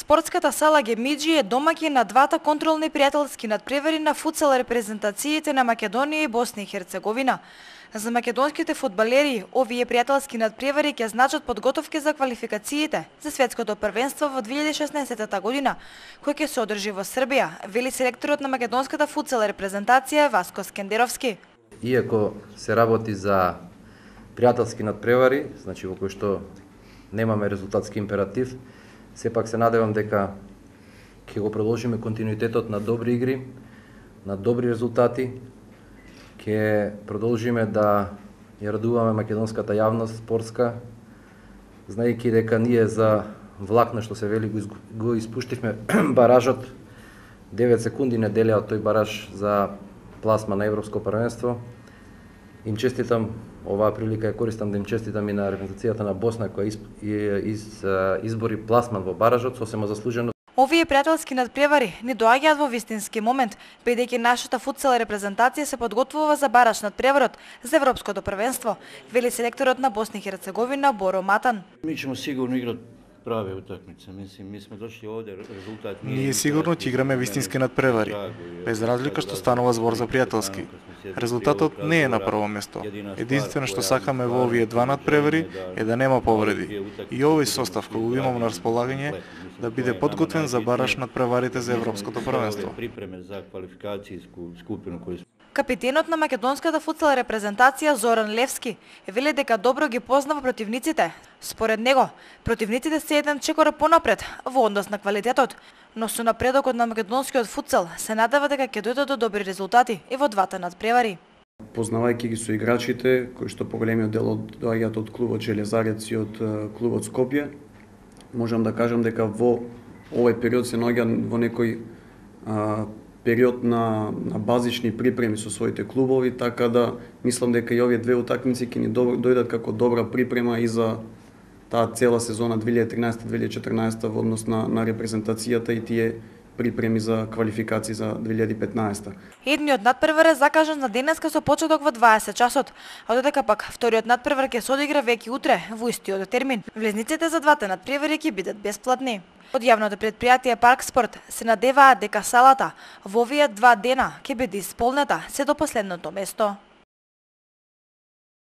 Спортската сала Гемиџи е домаќин на двата контролни пријателски надпревари на футсал репрезентациите на Македонија и Босна и Херцеговина. За македонските фудбалери, овие пријателски надпревари ќе значат подготовки за квалификациите за светското првенство во 2016 година, кој ќе се одржи во Србија, вели селекторот на македонската футсал репрезентација Васко Скендеровски. Иако се работи за пријателски надпревари, значи во кој што немаме резултатски императив, сепак се надевам дека ќе го продолжиме континуитетот на добри игри, на добри резултати, ќе продолжиме да ја радуваме македонската јавност спортска, знаејќи дека ние за влакна, што се вели, го испуштивме баражот, 9 секунди не делеа тој бараж за пласма на Европско првенство. Им честитам, оваа прилика ја користам да им честитам и на репрезентацијата на Босна која избори пласман во баражот, сосема заслужено. Овие пријателски надпревари не доаѓаат во вистински момент, бидејќи нашата футсал репрезентација се подготвува за бараж надпреварот за Европското првенство, вели селекторот на Босна и Херцеговина Боро Матан. Ми ćemo sigurno igrati prave utakmice. Mislim, mi smo došli ovdje, rezultat nije... Ние сигурно ќе играме вистински надпревари, без разлика што станува збор за пријателски. Резултатот не е на прво место. Единствено што сакаме во овие два надпревари е да нема повреди. И овој состав кој го имам на располагање да биде подготвен за бараж надпреварите за Европското првенство. Капитенот на македонската футсал репрезентација Зоран Левски вели дека добро ги познава противниците. Според него, противниците се еден чекор понапред во однос на квалитетот, но со напредокот на македонскиот футсал се надева дека ќе дојдат до добри резултати и во двата надпревари. Познавајќи ги со играчите, кои што поголемиот дел доаѓаат од клубот Железарец и од клубот Скопје, можам да кажам дека во овој период се наоѓа во некој период на базични припреми со своите клубови, така да мислам дека и овие две утакмици ќе ни дојдат како добра припрема и за таа цела сезона 2013-2014 во однос на репрезентацијата и тие припреми за квалификации за 2015. Едниот надпревар е закажан за денеска со почеток во 20 часот, а додека пак вториот надпревар ќе се одигра веќе утре во истиот термин. Влезниците за двата надпревари ќе бидат бесплатни. Од јавното предпријатие Парк Спорт се надеваат дека салата во овие два дена ќе биде исполнета се до последното место.